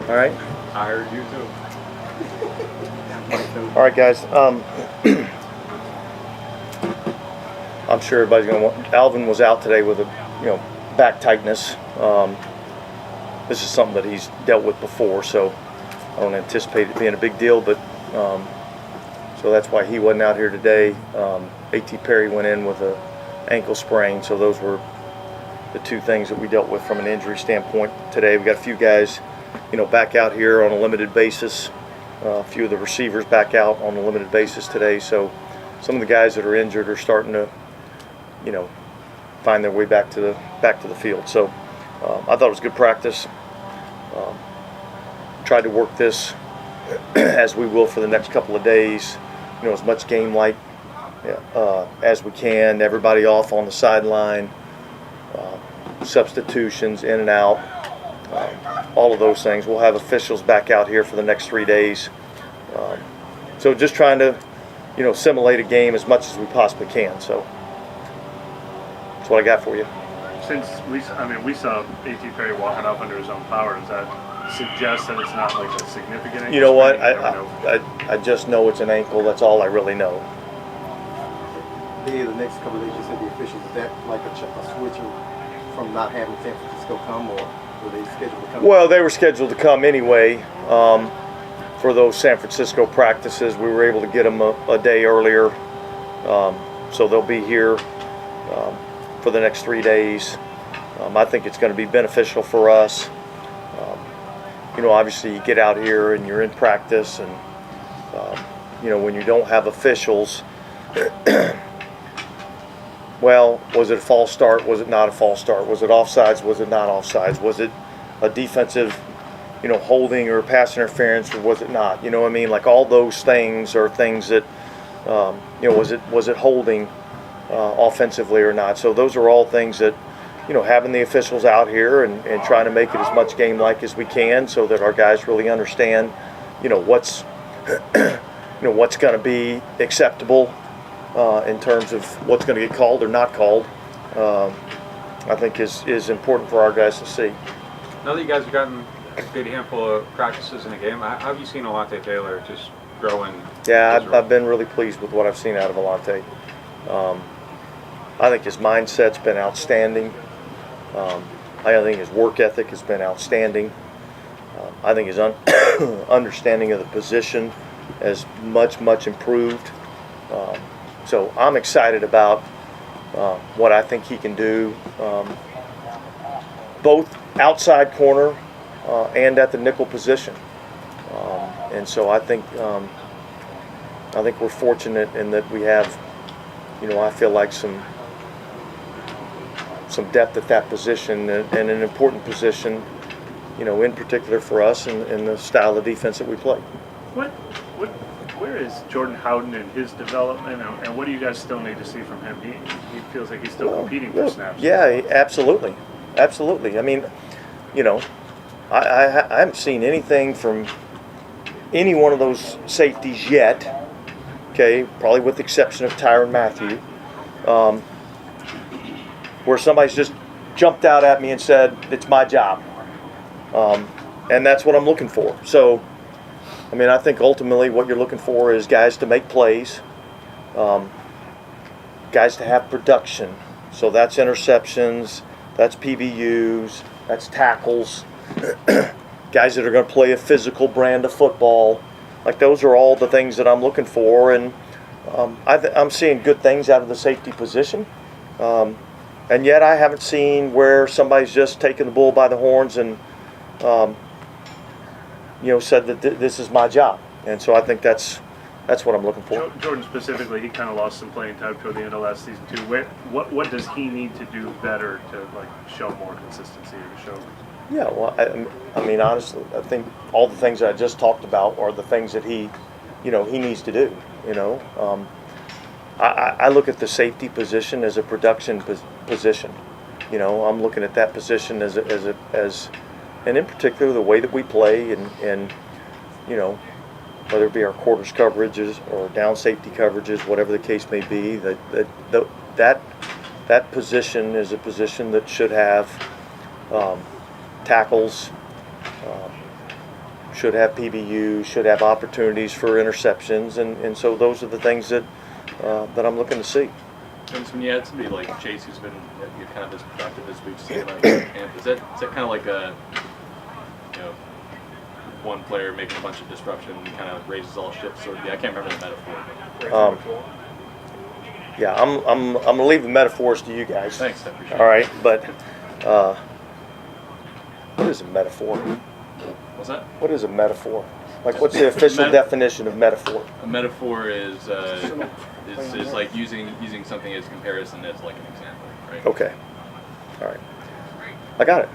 All right. I heard you too. All right, guys. I'm sure everybody's going to want. Alvin was out today with a, back tightness. This is something that he's dealt with before, so I don't anticipate it being a big deal. But so that's why he wasn't out here today. A.T. Perry went in with a ankle sprain, so those were the two things that we dealt with from an injury standpoint today. We got a few guys, back out here on a limited basis. A few of the receivers back out on a limited basis today. So some of the guys that are injured are starting to, find their way back to the field. So I thought it was good practice. Tried to work this as we will for the next couple of days. As much game-like as we can. Everybody off on the sideline. Substitutions in and out. All of those things. We'll have officials back out here for the next 3 days. So just trying to, simulate a game as much as we possibly can. So that's what I got for you. Since we saw A.T. Perry walking off under his own power, does that suggest that it's not like a significant ankle? You know what? I just know it's an ankle. That's all I really know. The next couple of days, you said the officials, is that like a switch from not having San Francisco come, or were they scheduled to come? Well, they were scheduled to come anyway for those San Francisco practices. We were able to get them a day earlier, so they'll be here for the next 3 days. I think it's going to be beneficial for us. Obviously you get out here and you're in practice, and when you don't have officials, well, was it a false start? Was it not a false start? Was it offsides? Was it not offsides? Was it a defensive, holding or pass interference, or was it not? Like all those things are things that, was it holding offensively or not? So those are all things that, having the officials out here and trying to make it as much game-like as we can, so that our guys really understand, what's, what's going to be acceptable in terms of what's going to get called or not called. I think is important for our guys to see. Now that you guys have gotten a good handful of practices in a game, how have you seen Alontae Taylor just growing? Yeah, I've been really pleased with what I've seen out of Alontae. I think his mindset's been outstanding. I think his work ethic has been outstanding. I think his understanding of the position has much improved. So I'm excited about what I think he can do, both outside corner and at the nickel position. And so I think we're fortunate in that we have, I feel like some depth at that position, and an important position, in particular for us in the style of defense that we play. Where is Jordan Howden in his development, and what do you guys still need to see from him? He feels like he's still competing for snaps. Yeah, absolutely. I mean, I haven't seen anything from any one of those safeties yet. Okay, probably with the exception of Tyrann Mathieu, where somebody's just jumped out at me and said, it's my job. And that's what I'm looking for. So, I think ultimately what you're looking for is guys to make plays, guys to have production. So that's interceptions, that's PBUs, that's tackles, guys that are going to play a physical brand of football. Like, those are all the things that I'm looking for, and I'm seeing good things out of the safety position. And yet I haven't seen where somebody's just taken the bull by the horns and, said that this is my job. And so I think that's what I'm looking for. Jordan specifically, he kind of lost some playing time toward the end of last season too. What does he need to do better to show more consistency or to show? Yeah, well, honestly, I think all the things that I just talked about are the things that he needs to do. I look at the safety position as a production position. I'm looking at that position as and in particular the way that we play, and whether it be our quarters coverages or down safety coverages, whatever the case may be, that position is a position that should have tackles, should have PBUs, should have opportunities for interceptions, and so those are the things that I'm looking to see. And so when you had somebody like Chase, who's been kind of as productive as we've seen about camp, is that kind of like a, one player making a bunch of disruption kind of raises all ships? Or I can't remember the metaphor. Yeah, I'm gonna leave the metaphors to you guys. Thanks, I appreciate it. All right, but what is a metaphor? What's that? What is a metaphor? Like, what's the official definition of metaphor? A metaphor is like using something as comparison as like an example, right? Okay. All right. I got it.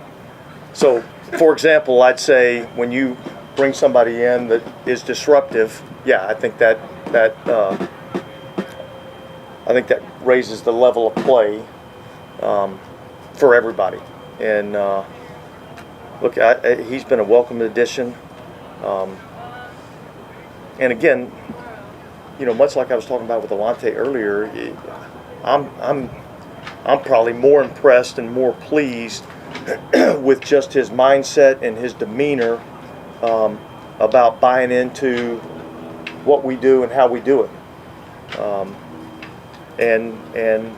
So, for example, I'd say when you bring somebody in that is disruptive, yeah, I think that raises the level of play for everybody. And look, he's been a welcome addition. And again, much like I was talking about with Alante earlier, I'm probably more impressed and more pleased with just his mindset and his demeanor about buying into what we do and how we do it. And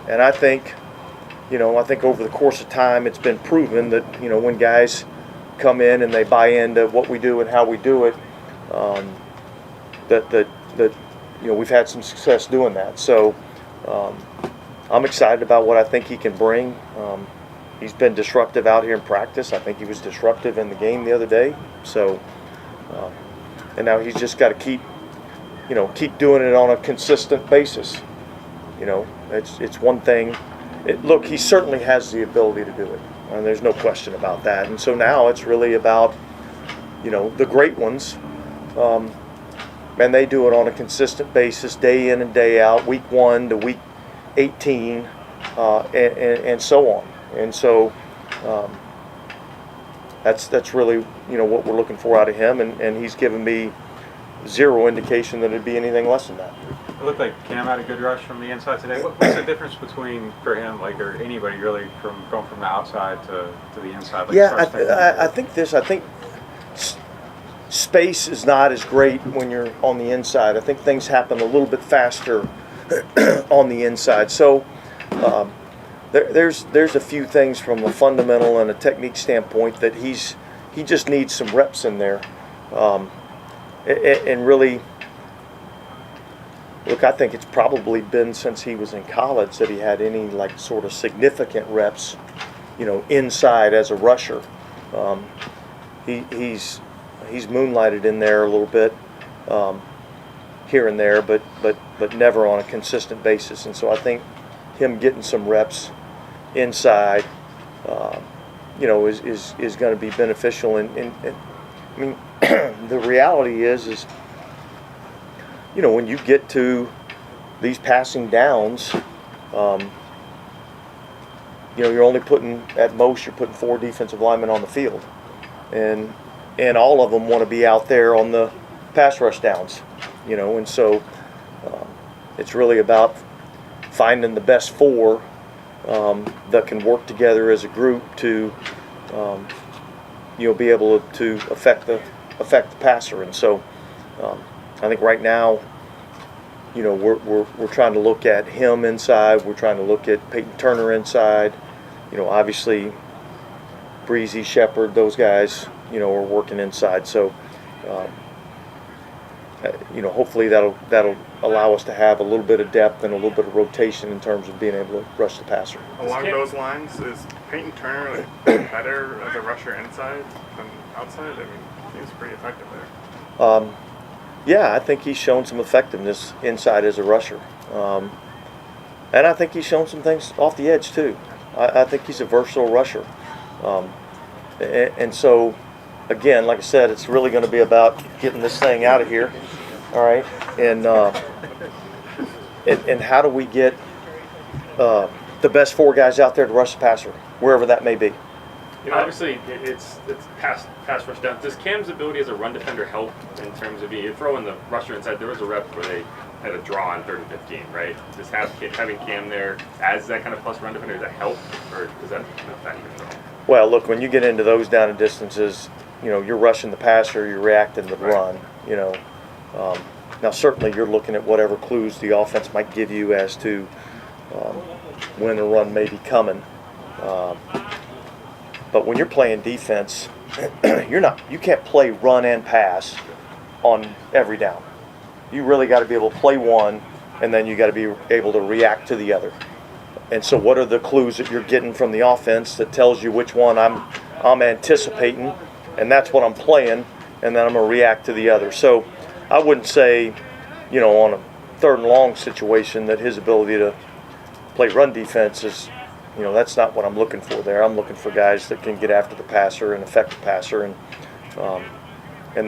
I think, I think over the course of time, it's been proven that, when guys come in and they buy into what we do and how we do it, that we've had some success doing that. So I'm excited about what I think he can bring. He's been disruptive out here in practice. I think he was disruptive in the game the other day. So, and now he's just got to keep doing it on a consistent basis. It's one thing. Look, he certainly has the ability to do it, and there's no question about that. And so now it's really about, the great ones, and they do it on a consistent basis, day in and day out, week 1 to week 18, and so on. And so that's really what we're looking for out of him, and he's given me zero indication that it'd be anything less than that. It looked like Cam had a good rush from the inside today. What's the difference between, for him, or anybody really, from going from the outside to the inside? I think space is not as great when you're on the inside. I think things happen a little bit faster on the inside. So there's a few things from a fundamental and a technique standpoint that he just needs some reps in there, and really. Look, I think it's probably been since he was in college that he had any sort of significant reps, inside as a rusher. He's moonlighted in there a little bit, here and there, but never on a consistent basis. And so I think him getting some reps inside, is going to be beneficial. And I mean, the reality is. When you get to these passing downs, you're only putting 4 defensive linemen on the field, and all of them want to be out there on the pass rush downs, and so it's really about finding the best 4 that can work together as a group to be able to affect the passer. And so I think right now, we're trying to look at him inside. We're trying to look at Peyton Turner inside. Obviously, Breezy, Shepard, those guys, are working inside. So, hopefully that'll allow us to have a little bit of depth and a little bit of rotation in terms of being able to rush the passer. Along those lines, is Peyton Turner better as a rusher inside than outside? I mean, he's pretty effective there. Yeah, I think he's shown some effectiveness inside as a rusher. And I think he's shown some things off the edge too. I think he's a versatile rusher. And so, again, like I said, it's really going to be about getting this thing out of here. All right? And how do we get the best 4 guys out there to rush the passer, wherever that may be? Obviously, it's pass rush down. Does Cam's ability as a run defender help in terms of you throw in the rusher inside? There was a rep where they had a draw on 3rd and 15, right? Does having Cam there as that kind of plus run defender, does that help, or does that not factor at all? Well, look, when you get into those down and distances, you're rushing the passer, you're reacting to the run. Now certainly you're looking at whatever clues the offense might give you as to when a run may be coming. But when you're playing defense, you can't play run and pass on every down. You really got to be able to play one, and then you got to be able to react to the other. And so what are the clues that you're getting from the offense that tells you which one I'm anticipating, and that's what I'm playing, and then I'm going to react to the other. So I wouldn't say, on a 3rd and long situation that his ability to play run defense is, that's not what I'm looking for there. I'm looking for guys that can get after the passer and affect the passer, and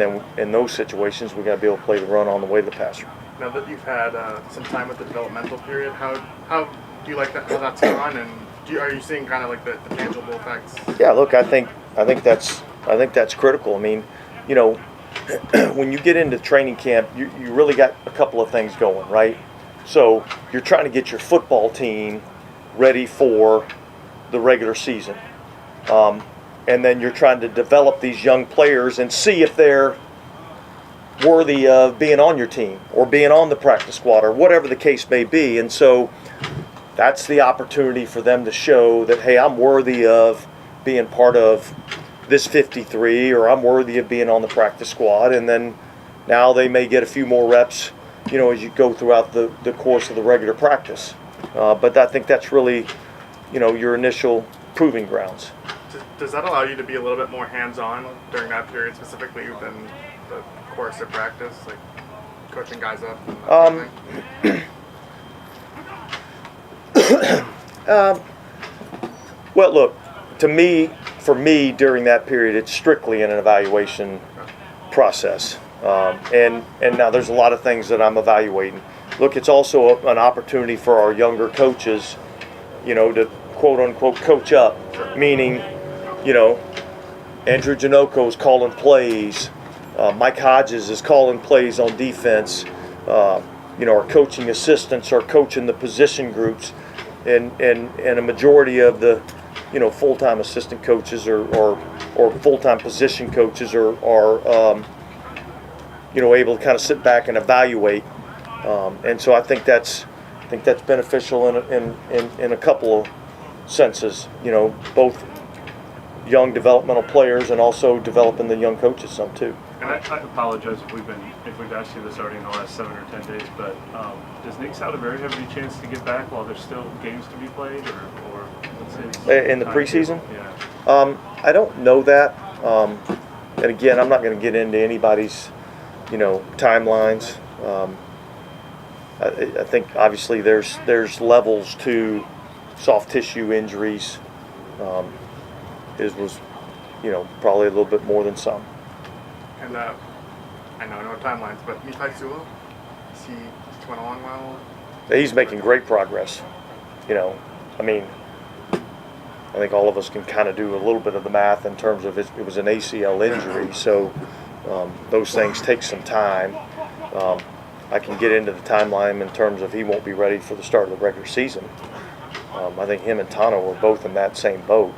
then in those situations we got to be able to play the run on the way to the passer. Now that you've had some time with the developmental period, how do you like that, how that's gone, and are you seeing kind of like the tangible effects? Yeah, look, I think that's critical. I mean, when you get into training camp, you really got a couple of things going, right? So you're trying to get your football team ready for the regular season. And then you're trying to develop these young players and see if they're worthy of being on your team or being on the practice squad or whatever the case may be. And so that's the opportunity for them to show that, hey, I'm worthy of being part of this 53, or I'm worthy of being on the practice squad. And then now they may get a few more reps, as you go throughout the course of the regular practice. But I think that's really, your initial proving grounds. Does that allow you to be a little bit more hands-on during that period specifically than the course of practice, like coaching guys up? And that Well, look, for me, during that period, it's strictly an evaluation process. And now there's a lot of things that I'm evaluating. Look, it's also an opportunity for our younger coaches, to quote-unquote coach up, meaning, Andrew Janoko's calling plays, Mike Hodges is calling plays on defense, our coaching assistants are coaching the position groups, and a majority of the, full-time assistant coaches or full-time position coaches are able to kind of sit back and evaluate. And so I think that's beneficial in a couple of senses, both young developmental players and also developing the young coaches some too. And I apologize if we've asked you this already in the last 7 or 10 days, but does Nick have a very heavy chance to get back while there's still games to be played, or what's his In the preseason? Yeah. I don't know that. And again, I'm not going to get into anybody's, timelines. I think obviously there's levels to soft tissue injuries. His was, probably a little bit more than some. And I know no timelines, but Mitai Sewell, is he coming along well? He's making great progress. I think all of us can kind of do a little bit of the math in terms of it was an ACL injury, so those things take some time. I can get into the timeline in terms of he won't be ready for the start of the regular season. I think him and Tano were both in that same boat.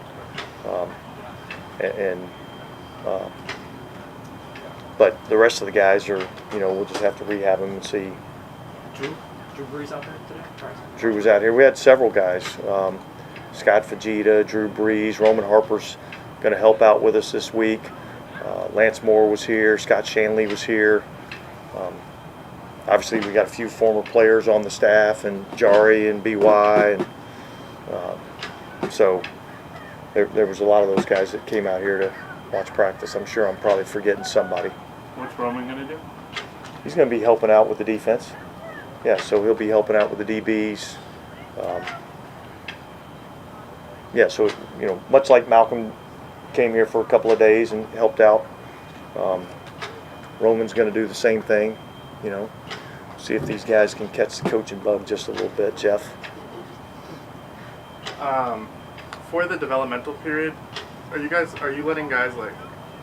But the rest of the guys are, we'll just have to rehab them and see. Drew Brees out there today? Drew was out here. We had several guys. Scott Fajita, Drew Brees, Roman Harper's going to help out with us this week. Lance Moore was here. Scott Shanley was here. Obviously, we got a few former players on the staff, and Jari and BY, and so there was a lot of those guys that came out here to watch practice. I'm sure I'm probably forgetting somebody. What's Roman going to do? He's going to be helping out with the defense. Yeah, so he'll be helping out with the DBs. So much like Malcolm came here for a couple of days and helped out, Roman's going to do the same thing. See if these guys can catch the coaching bug just a little bit. Jeff? For the developmental period, are you letting guys, like,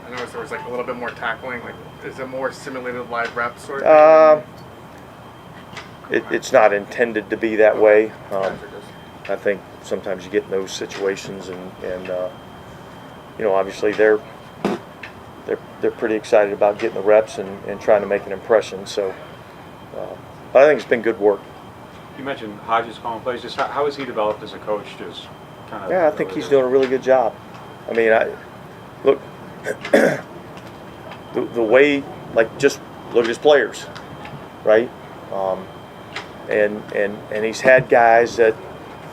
I noticed there was like a little bit more tackling, like, is it more simulated live reps sort of? It's not intended to be that way. I think sometimes you get in those situations, and obviously they're they're pretty excited about getting the reps and trying to make an impression. So I think it's been good work. You mentioned Hodges calling plays. Just how has he developed as a coach? Just kind of. Yeah, I think he's doing a really good job. I mean, look, the way, like, just look at his players, right? And he's had guys that,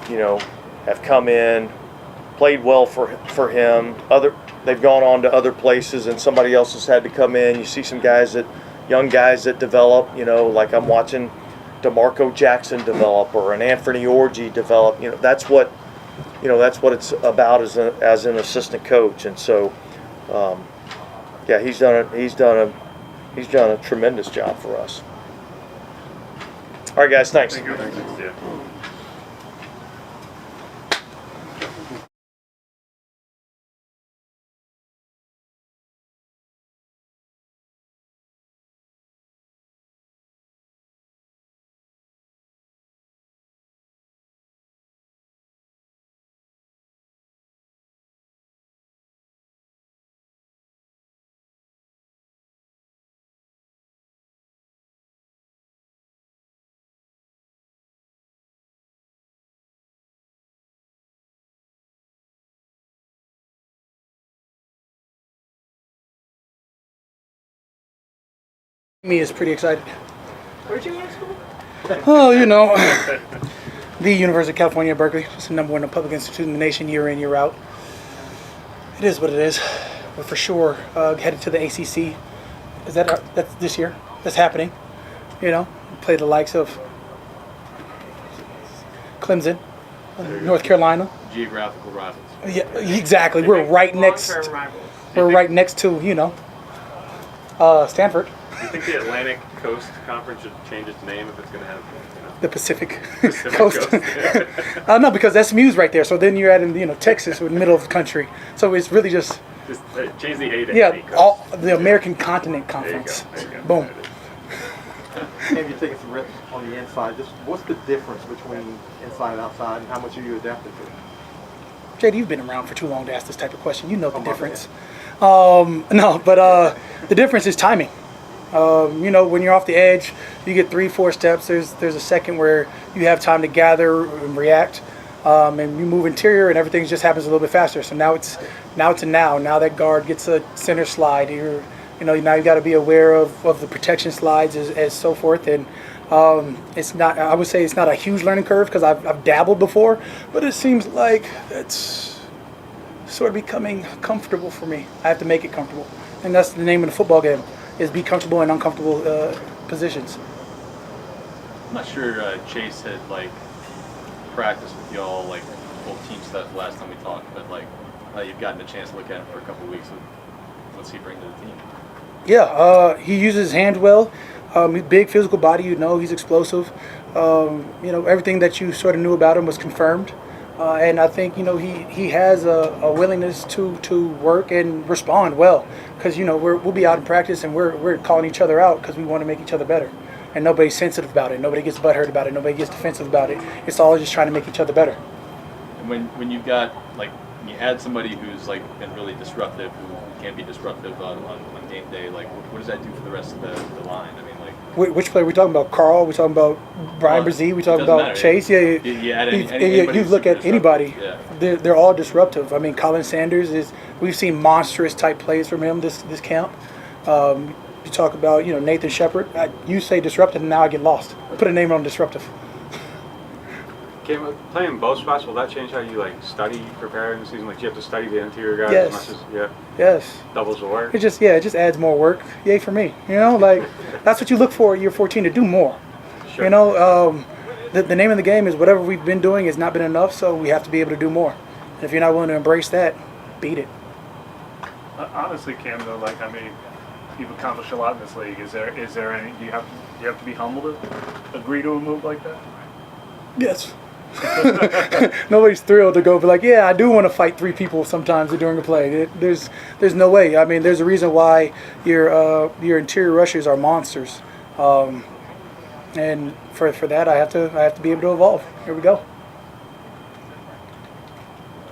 you know, have come in, played well for him. They've gone on to other places, and somebody else has had to come in. You see some young guys that develop. You know, like I'm watching DeMarco Jackson develop, or an Anthony Orji develop. You know, that's what it's about as an assistant coach. And so, yeah, he's done a tremendous job for us. All right, guys, thanks. Thank you. Yeah. Me is pretty excited. Where'd you go to school? Oh, you know, the University of California, Berkeley. It's the #1 public institute in the nation, year in, year out. It is what it is. But for sure, headed to the ACC. That's this year? That's happening. You know, play the likes of Clemson, North Carolina. Geographical rivals. Yeah, exactly. We're right next. We're right next to, you know, Stanford. Do you think the Atlantic Coast Conference should change its name if it's going to have, The Pacific, Pacific Coast. No, because SMU's right there. So then you're adding, you know, Texas, or the middle of the country. So it's really just change the A to yeah, any coast. all the American Continent There you go. Conference. There you go. Boom. Maybe you're taking some reps on the inside. Just what's the difference between inside and outside, and how much are you adapted to? JD, you've been around for too long to ask this type of question. You know the difference. No, but the difference is timing. You know, when you're off the edge, you get 3-4 steps. There's a second where you have time to gather and react, and you move interior, and everything just happens a little bit faster. So now it's a now. Now that guard gets a center slide. Now you got to be aware of the protection slides as so forth. And it's not. I would say it's not a huge learning curve because I've dabbled before, but it seems like it's sort of becoming comfortable for me. I have to make it comfortable, and that's the name of the football game. Is be comfortable in uncomfortable positions. I'm not sure Chase had practiced with y'all full team stuff last time we talked, but you've gotten a chance to look at him for a couple of weeks. What's he bring to the team? Yeah, he uses his hands well. He's big physical body. You know, he's explosive. Everything that you sort of knew about him was confirmed. And I think, he has a willingness to work and respond well, because, we'll be out in practice and we're calling each other out because we want to make each other better. And nobody's sensitive about it. Nobody gets butthurt about it. Nobody gets defensive about it. It's all just trying to make each other better. And when you've got, you add somebody who's been really disruptive, who can be disruptive on game day, what does that do for the rest of the line? I mean, which player are we talking about? Carl? Are we talking about Brian Brzee? We talking about matter. Chase? Yeah. You look at anybody. Yeah. They're all disruptive. I mean, Colin Sanders we've seen monstrous type plays from him this camp. You talk about Nathan Shepard. You say disruptive, and now I get lost. Put a name on disruptive. Cam, playing both spots, will that change how you study, prepare in the season? Do you have to study the interior guys Yes. as much as Yes. doubles the work? It just adds more work. Yay for me. That's what you look for at year 14, to do more. Sure. The name of the game is whatever we've been doing has not been enough, so we have to be able to do more. And if you're not willing to embrace that, beat it. Honestly, Cam, though, you've accomplished a lot in this league. Is there any? Do you have to be humble to agree to a move like that? Yes. Nobody's thrilled to go be I do want to fight 3 people sometimes during a play. There's no way. I mean, there's a reason why your interior rushers are monsters, and for that I have to be able to evolve. Here we go.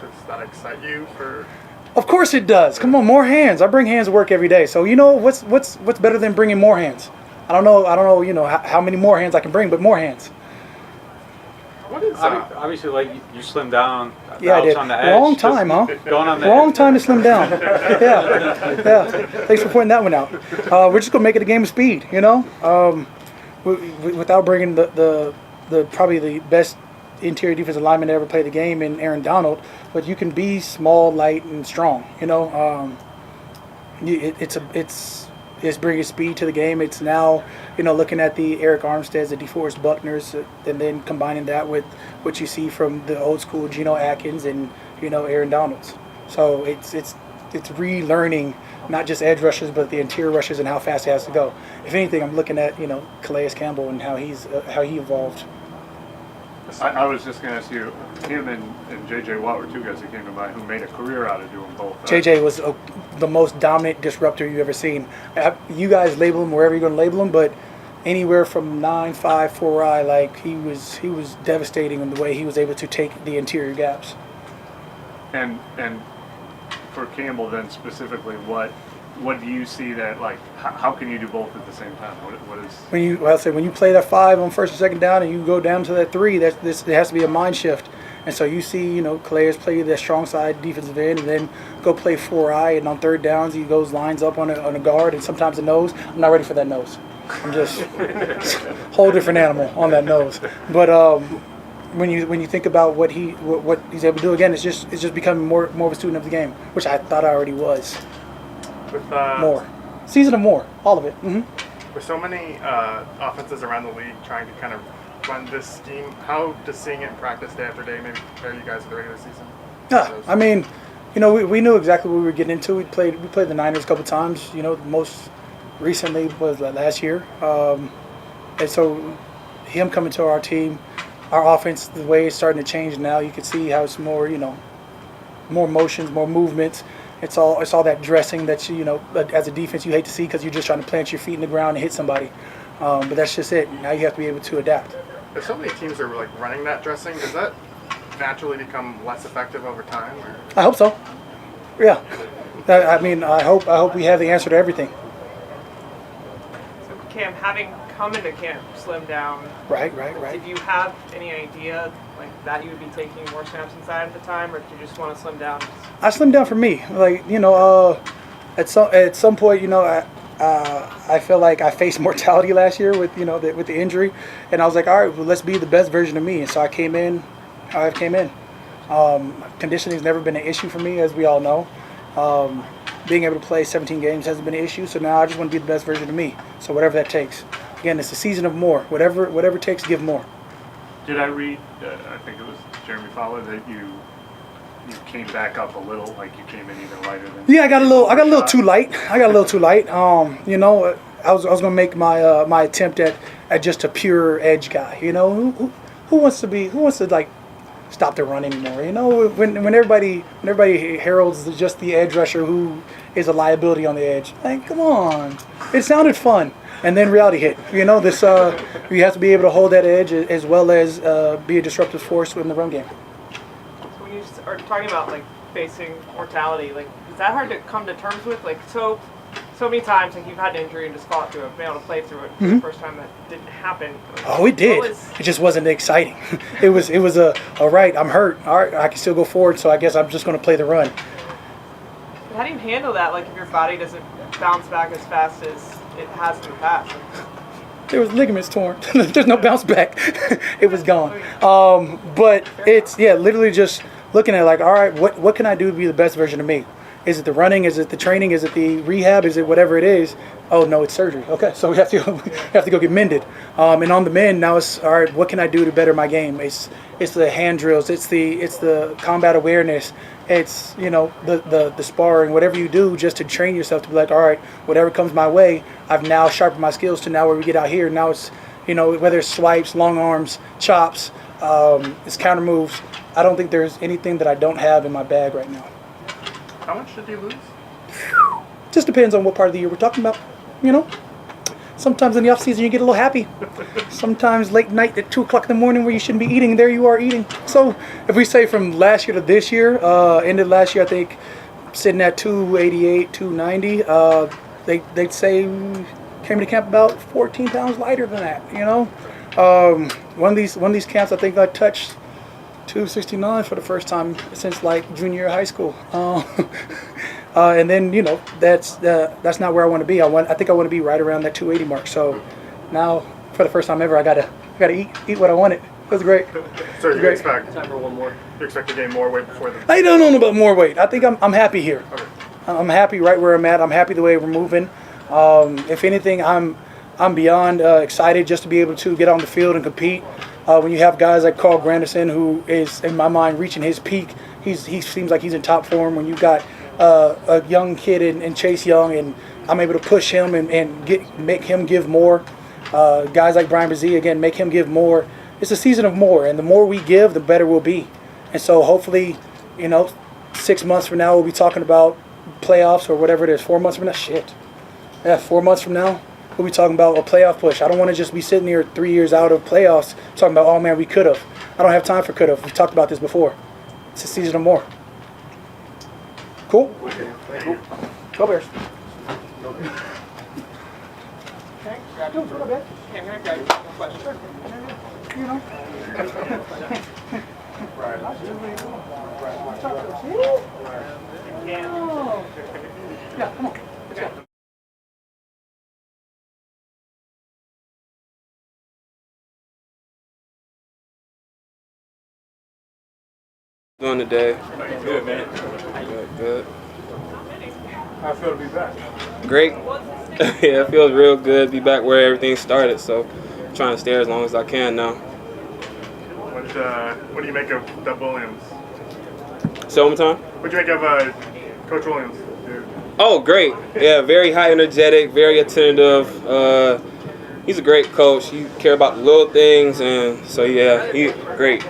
Does that excite you for Of course it does. Come on, more hands. I bring hands to work every day. So you know what's better than bringing more hands? I don't know. You know how many more hands I can bring, but more hands. What is obviously like you slimmed down. Yeah, I did. On the edge, Wrong time, huh? Going on the Wrong edge. time to slim down. Yeah. Thanks for pointing that one out. We're just gonna make it a game of speed, you know. Without bringing the probably the best interior defensive lineman to ever play the game in Aaron Donald, but you can be small, light, and strong. You know, it's bringing speed to the game. It's now, you know, looking at the Eric Armsteads, the DeForest Buckners, and then combining that with what you see from the old school Geno Atkins and, you know, Aaron Donalds. So it's relearning not just edge rushers, but the interior rushers and how fast he has to go. If anything, I'm looking at, you know, Calais Campbell and how he evolved. I was just going to ask you, him and J.J. Watt were two guys that came to mind who made a career out of doing both. J.J. was the most dominant disruptor you've ever seen. You guys label him wherever you're going to label him, but anywhere from 9.5, 4i, like he was devastating in the way he was able to take the interior gaps. And for Campbell then specifically, what do you see that, like, how can you do both at the same time? What is... When you play that 5 on first and second down and you go down to that 3, there has to be a mind shift. And so you see, you know, Calais play that strong side defensive end and then go play 4i, and on third downs he lines up on a guard and sometimes a nose. I'm not ready for that nose. I'm just whole different animal on that nose. But when you think about what he's able to do, again, it's just becoming more of a student of the game, which I thought I already was. With More. Season of more. All of it. Mm-hmm. with so many offenses around the league trying to kind of run this scheme, how does seeing it in practice day after day maybe prepare you guys for the regular season? Yeah, I mean, you know, we knew exactly what we were getting into. We played the Niners a couple times. You know, most recently was last year, and so him coming to our team, our offense, the way it's starting to change now, you can see how it's more, you know, more motions, more movements. It's all that dressing that you know, as a defense you hate to see because you're just trying to plant your feet in the ground and hit somebody. But that's just it. Now you have to be able to adapt. If so many teams are like running that dressing, does that naturally become less effective over time? Or? I hope so. Yeah. I mean, I hope we have the answer to everything. So Cam, having come into camp slimmed down, Right. did you have any idea like that you would be taking more snaps inside at the time, or did you just want to slim down? I slimmed down for me. Like, you know, at some point, you know, I feel like I faced mortality last year with, you know, with the injury, and I was like, all right, well, let's be the best version of me. And so I came in how I came in. Conditioning has never been an issue for me, as we all know. Being able to play 17 games hasn't been an issue. So now I just want to be the best version of me. So whatever that takes. Again, it's a season of more. Whatever it takes, give more. Did I read, I think it was Jeremy Fowler, that you came back up a little, like you came in even lighter than... Yeah, I got a little too light. You know, I was gonna make my my attempt at just a pure edge guy. You know, who wants to like stop the run anymore? You know, when everybody heralds just the edge rusher who is a liability on the edge. Like, come on, it sounded fun. And then reality hit. You know, this you have to be able to hold that edge as well as be a disruptive force in the run game. So when you are talking about like facing mortality, like is that hard to come to terms with? Like so many times, like you've had an injury and just fought through it, been able to play through it. For the first time that didn't happen. Oh, it did. It just wasn't exciting. it was all right. I'm hurt. All right, I can still go forward. So I guess I'm just going to play the run. But how do you handle that? Like if your body doesn't bounce back as fast as it has in the past. There was ligaments torn. There's no bounce back. It was gone. But it's literally just looking at like, all right, what can I do to be the best version of me? Is it the running? Is it the training? Is it the rehab? Is it whatever it is? Oh no, it's surgery. Okay, so we have to go get mended. And on the mend now, it's all right. What can I do to better my game? It's the hand drills. It's the combat awareness. It's, you know, the sparring, whatever you do just to train yourself to be like, all right, whatever comes my way, I've now sharpened my skills to now where we get out here. Now it's, you know, whether it's swipes, long arms, chops, it's counter moves. I don't think there's anything that I don't have in my bag right now. How much did you lose? Just depends on what part of the year we're talking about, you know. Sometimes in the off season you get a little happy. Sometimes late night at 2 o'clock in the morning where you shouldn't be eating, there you are eating. So if we say from last year to this year, ended last year I think sitting at 288, 290. They'd say came to camp about 14 pounds lighter than that. You know, one of these camps I think I touched 269 for the first time since like junior year of high school. And then you know that's not where I want to be. I think I want to be right around that 280 mark. So now for the first time ever, I gotta eat what I wanted. It was great. So you Great. expect Time for one more. you expect to gain more weight before the I don't know about more weight. I think I'm happy here. Okay. I'm happy right where I'm at. I'm happy the way we're moving. If anything, I'm beyond excited just to be able to get on the field and compete. When you have guys like Carl Granderson, who is in my mind reaching his peak, he seems like he's in top form. When you got a young kid in Chase Young, and I'm able to push him and make him give more. Guys like Brian Brzee, again, make him give more. It's a season of more, and the more we give, the better we'll be. And so hopefully, you know, 6 months from now, we'll be talking about playoffs or whatever it is. 4 months from now, shit. Yeah, 4 months from now, we'll be talking about a playoff push. I don't want to just be sitting here 3 years out of playoffs talking about, oh man, we could have. I don't have time for could have. We've talked about this before. It's a season of more. Cool? Go Bears. Cam, can I grab you a question? You know. Yeah, come on. Let's go. Doing today. Good, man. Good. How I feel to be back. Great. Yeah, it feels real good to be back where everything started. So I'm trying to stay as long as I can now. what do you make of Dub Williams? So one time. What do you make of Coach Williams? Dude. Oh, great. Yeah, very high energetic, very attentive. He's a great coach. He cares about the little things, and so yeah, he great.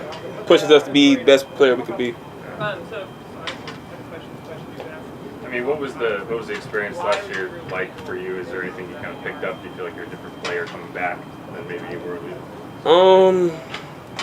Pushes us to be the best player we could be. I mean, what was the experience last year like for you? Is there anything you kind of picked up? Do you feel like you're a different player coming back than maybe you were?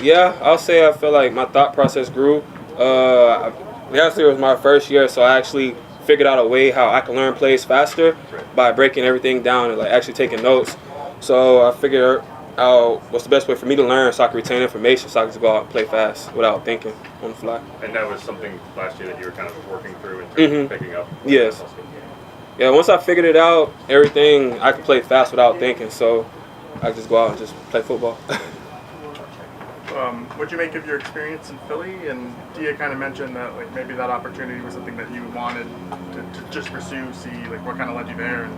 Yeah, I'll say I feel like my thought process grew. Last year was my first year, so I actually figured out a way how I can learn plays faster by breaking everything down and like actually taking notes. So I figured out what's the best way for me to learn so I can retain information so I can just go out and play fast without thinking on the fly. And that was something last year that you were kind of working through in terms of picking up? Yes. Yeah, once I figured it out, everything, I could play fast without thinking, so I could just go out and just play football. What'd you make of your experience in Philly? And Dia kind of mentioned that like maybe that opportunity was something that you wanted to just pursue, see like what kind of led you there, and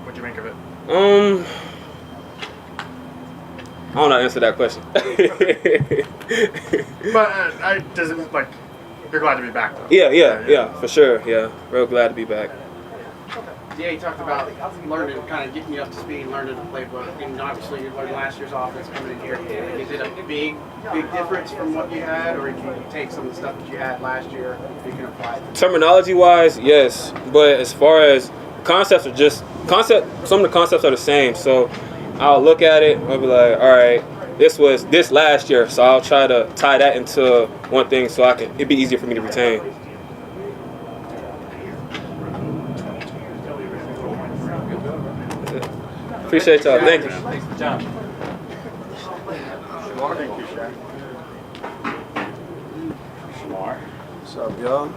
what'd you make of it? I don't know how to answer that question. But does it like you're glad to be back though? Yeah, for sure. Yeah, real glad to be back. Yeah, you talked about learning, kind of getting you up to speed, learning the playbook. And obviously, you learned last year's offense coming in here. Is it a big difference from what you had, or can you take some of the stuff that you had last year you can apply it? Terminology-wise, yes, but as far as concepts are some of the concepts are the same. So I'll look at it, I'll be like, all right, this was this last year, so I'll try to tie that into one thing so it'd be easier for me to retain. Appreciate y'all. Thank you. Thanks for the job. Shemar, thank you, Shaq. Shemar. What's up, y'all?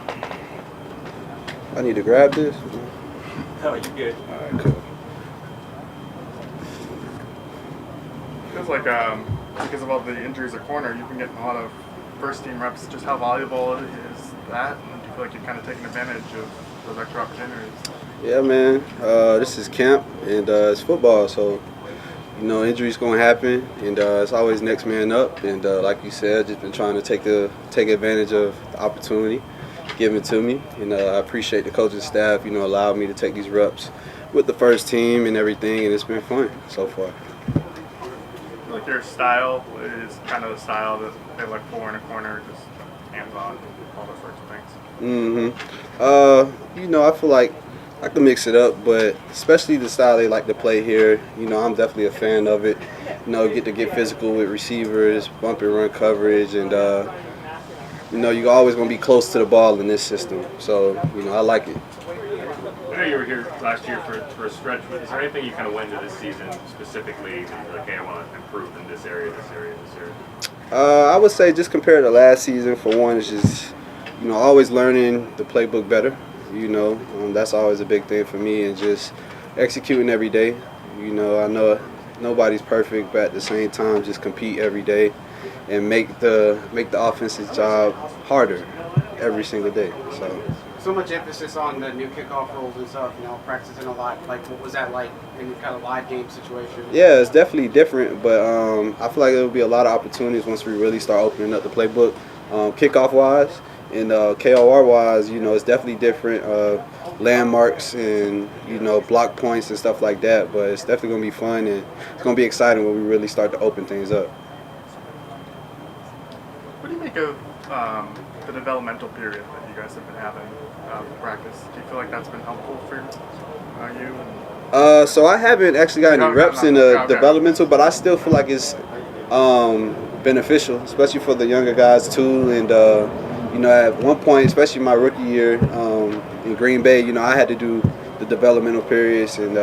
I need to grab this. Oh, you good. All right, cool. Feels like because of all the injuries at corner, you've been getting a lot of first team reps. Just how valuable is that? And do you feel like you've kind of taken advantage of those extra opportunities? Yeah, man. This is camp, and it's football, so you know injuries gonna happen, and it's always next man up. And like you said, just been trying to take advantage of the opportunity given to me, and I appreciate the coaching staff. You know, allowed me to take these reps with the first team and everything, and it's been fun so far. I feel like your style is kind of the style that they look for in a corner, just hands on, all those sorts of things. You know, I feel like I can mix it up, but especially the style they like to play here, you know, I'm definitely a fan of it. You know, get physical with receivers, bump and run coverage, and you know, you're always going to be close to the ball in this system. So, you know, I like it. I know you were here last year for a stretch. Is there anything you kind of went into this season specifically that you're like, hey, I want to improve in this area, this area, this area? I would say just compared to last season, for one, it's just, you know, always learning the playbook better. You know, that's always a big thing for me, and just executing every day. You know, I know nobody's perfect, but at the same time, just compete every day and make the offensive job harder every single day. So much emphasis on the new kickoff rules and stuff, you know, practicing a lot. Like, what was that like in kind of live game situation? Yeah, it's definitely different, but I feel like there will be a lot of opportunities once we really start opening up the playbook, kickoff-wise. And KOR-wise, you know, it's definitely different, landmarks and, you know, block points and stuff like that. But it's definitely going to be fun, and it's going to be exciting when we really start to open things up. What do you make of the developmental period that you guys have been having with practice? Do you feel like that's been helpful for you? So I haven't actually got any reps in the developmental, but I still feel like it's beneficial, especially for the younger guys too. And you know, at one point, especially my rookie year in Green Bay, you know, I had to do the developmental periods, and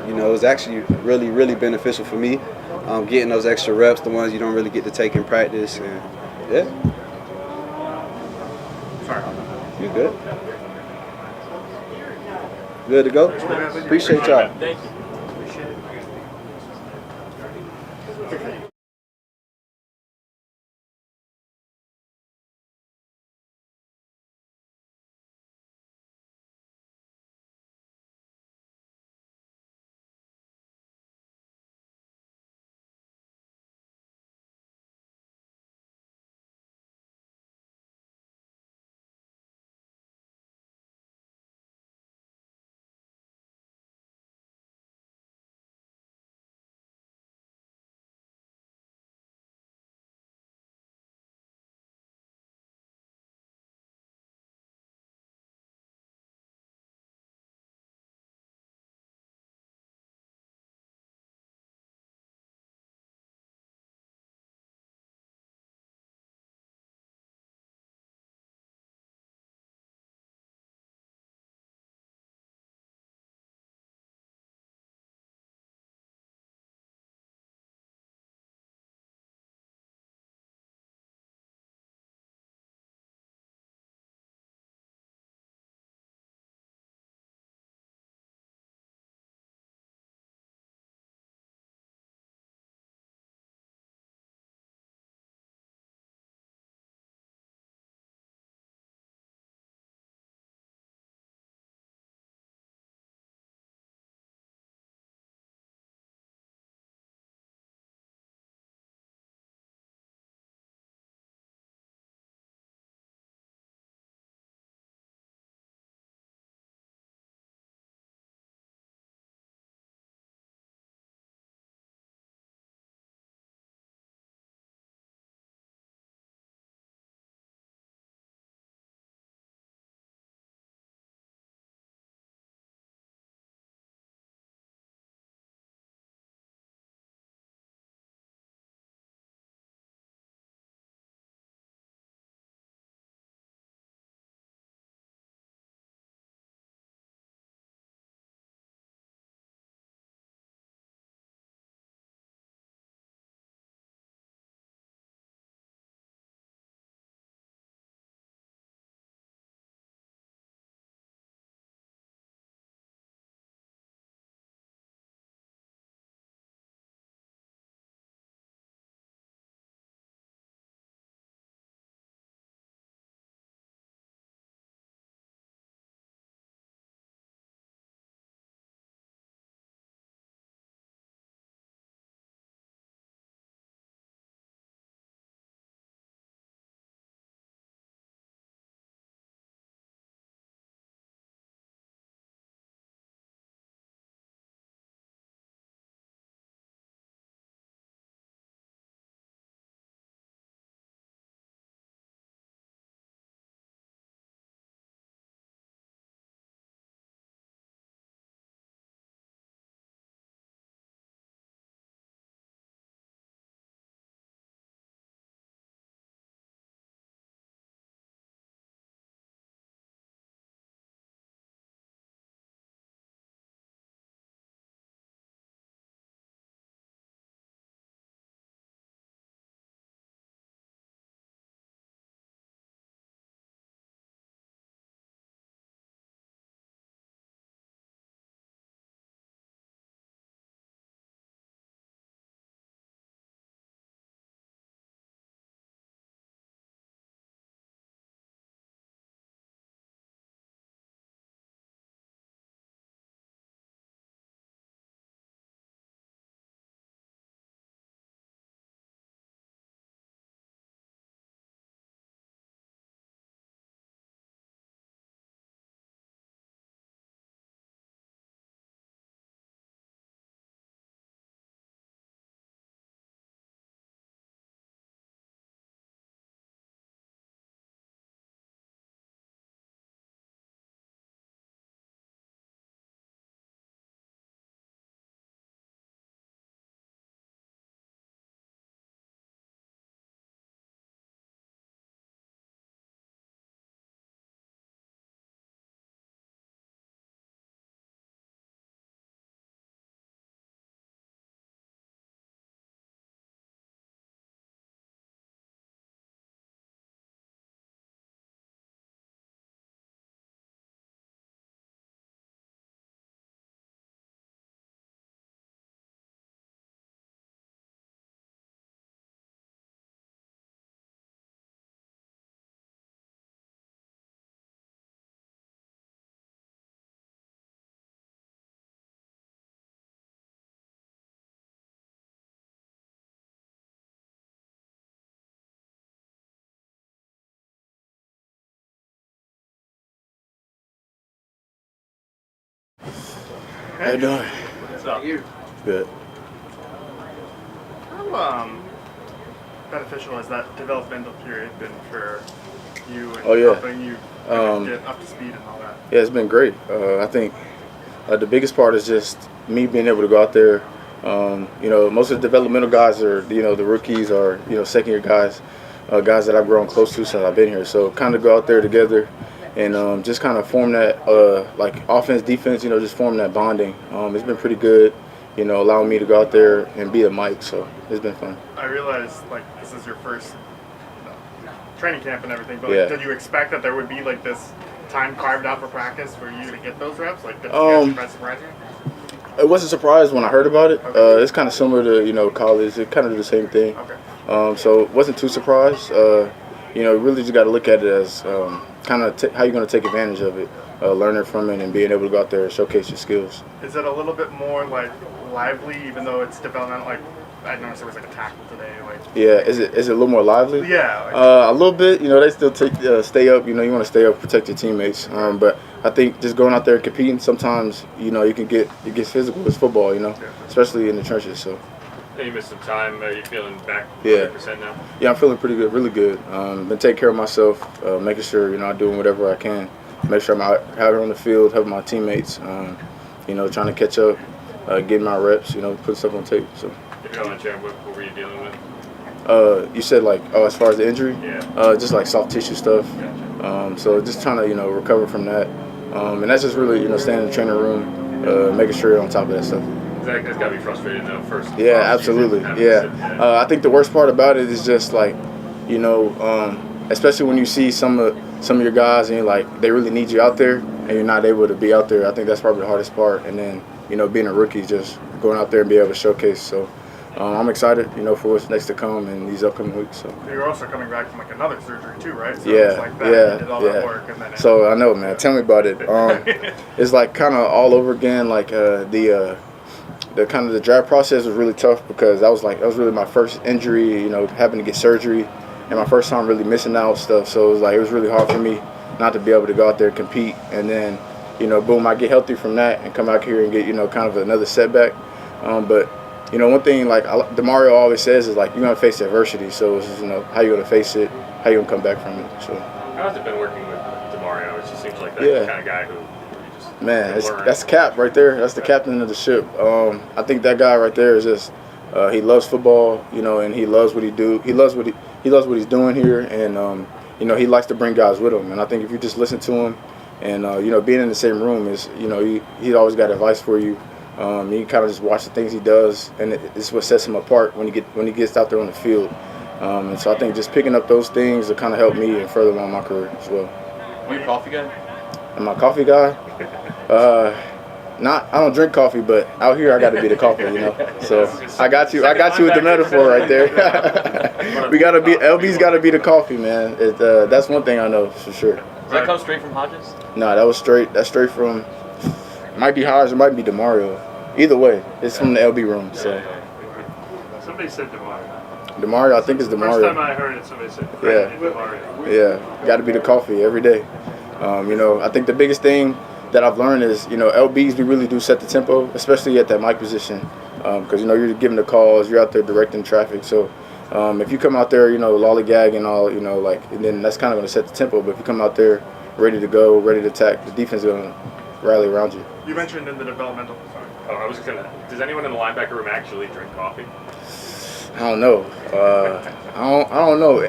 you know, it was actually really, really beneficial for me, getting those extra reps, the ones you don't really get to take in practice. And yeah. Sorry. You good? Good to go? Appreciate y'all. Thank you. How you doing? What's up? Good. How beneficial has that developmental period been for you and Oh, yeah. helping you get up to speed and all that? Yeah, it's been great. I think the biggest part is just me being able to go out there. Most of the developmental guys are, the rookies or, second year guys, guys that I've grown close to since I've been here. So kind of go out there together and just kind of form that, like offense, defense, just form that bonding. It's been pretty good, allowing me to go out there and be a Mike. So it's been fun. I realize, like, this is your first training camp and everything, but Yeah. like, did you expect that there would be like this time carved out for practice for you to get those reps? Like, did you guys surprise you? It wasn't surprised when I heard about it. It's kind of similar to college. It kind of do the same thing. Okay. So wasn't too surprised. Really just got to look at it as kind of how you're going to take advantage of it, learning from it, and being able to go out there and showcase your skills. Is it a little bit more like lively, even though it's developmental? Like, I noticed there was like a tackle today. Like, Yeah, is it a little more lively? Yeah. Like, A little bit. They still stay up. You want to stay up, protect your teammates. But I think just going out there and competing, sometimes it gets physical with football. Especially in the trenches. So. You missed some time. Are you feeling back Yeah. 100% now? Yeah, I'm feeling pretty good, really good. Been taking care of myself, making sure I'm doing whatever I can, make sure I'm out here on the field, helping my teammates. Trying to catch up, getting my reps. Put stuff on tape. So. If you don't mind sharing, what were you dealing with? You said as far as the injury, Yeah. just like soft tissue stuff. So just trying to recover from that, and that's just really staying in the training room, making sure you're on top of that stuff. That's got to be frustrating though. First. Yeah, absolutely. Yeah, I think the worst part about it is just especially when you see some of your guys and they really need you out there and you're not able to be out there. I think that's probably the hardest part. And then being a rookie, just going out there and be able to showcase. So I'm excited, for what's next to come in these upcoming weeks. So. you're also coming back from like another surgery too, right? So Yeah, it's like that. yeah, You did all yeah. that work and then. So I know, man. Tell me about it. It's like kind of all over again. Like the kind of the draft process was really tough because that was really my first injury. Having to get surgery, and my first time really missing out stuff. So it was really hard for me not to be able to go out there and compete. And then, boom, I get healthy from that and come out here and get kind of another setback. But one thing DeMario always says is you're gonna face adversity. So it's just, how you gonna face it, how you gonna come back from it. So. How has it been working with DeMario? It just seems like that Yeah. kind of guy who. Man, that's Cap right there. That's the captain of the ship. I think that guy right there is just he loves football, and he loves what he do. He loves what he's doing here, and he likes to bring guys with him. And I think if you just listen to him, and being in the same room is he always got advice for you. You kind of just watch the things he does, and it's what sets him apart when he gets out there on the field. And so I think just picking up those things will kind of help me and further along my career as well. Are you a coffee guy? Am I a coffee guy? I don't drink coffee, but out here I got to be the coffee, So I got you with the metaphor right there. LB's got to be the coffee, man. That's one thing I know for sure. Does that come straight from Hodges? No, that's straight from. It might be Hodges, it might be DeMario. Either way, it's from the LB room. So Somebody said DeMario. DeMario, I think it's DeMario. First time I heard it, somebody said DeMario. Yeah, got to be the coffee every day. I think the biggest thing that I've learned is, LBs, we really do set the tempo, especially at that mic position, because, you're giving the calls, you're out there directing traffic. So if you come out there, lollygag and all, and then that's kind of going to set the tempo. But if you come out there ready to go, ready to attack, the defense is going to rally around you. You mentioned in the developmental. Oh, I was gonna. Does anyone in the linebacker room actually drink coffee? I don't know. I don't know.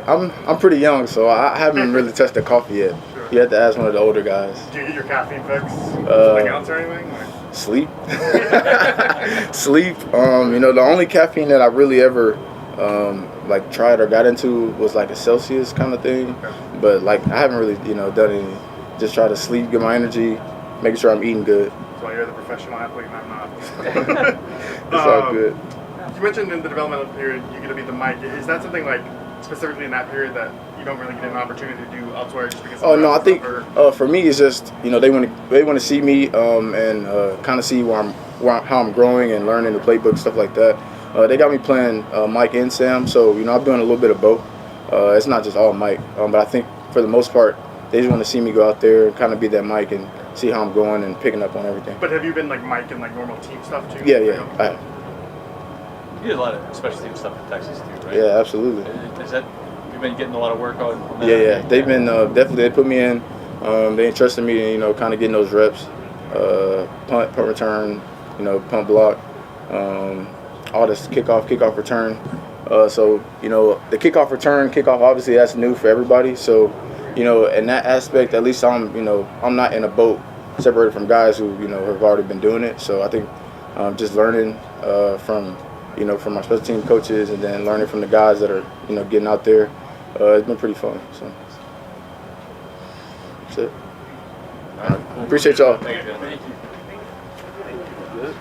I'm pretty young, so I haven't really touched the coffee yet. Sure. You have to ask one of the older guys. Do you get your caffeine fix? Something else or anything? Or? Sleep. Sleep. The only caffeine that I really ever tried or got into was like a Celsius kind of thing. But I haven't really done any. Just try to sleep, get my energy, making sure I'm eating good. That's why you're the professional athlete and I'm not. It's all good. You mentioned in the developmental period you get to be the mic. Is that something specifically in that period that you don't really get an opportunity to do elsewhere just because? Oh no, I think for me it's just they want to see me and kind of see how I'm growing and learning the playbook, stuff like that. They got me playing Mike and Sam, so I'm doing a little bit of both. It's not just all Mike, but I think for the most part they just want to see me go out there and kind of be that Mike and see how I'm going and picking up on everything. But have you been like micing like normal team stuff too? Yeah, I have. You did a lot of special team stuff in Texas too, right? Yeah, absolutely. Is that you've been getting a lot of work on that? Yeah. They've been definitely. They put me in. They entrusted me in, kind of getting those reps, punt return, punt block, all this kickoff return. So the kickoff obviously that's new for everybody. So in that aspect, at least I'm not in a boat separated from guys who have already been doing it. So I think just learning from my special team coaches and then learning from the guys that are getting out there, it's been pretty fun. So that's it. All right. Appreciate y'all. Thank you. Good.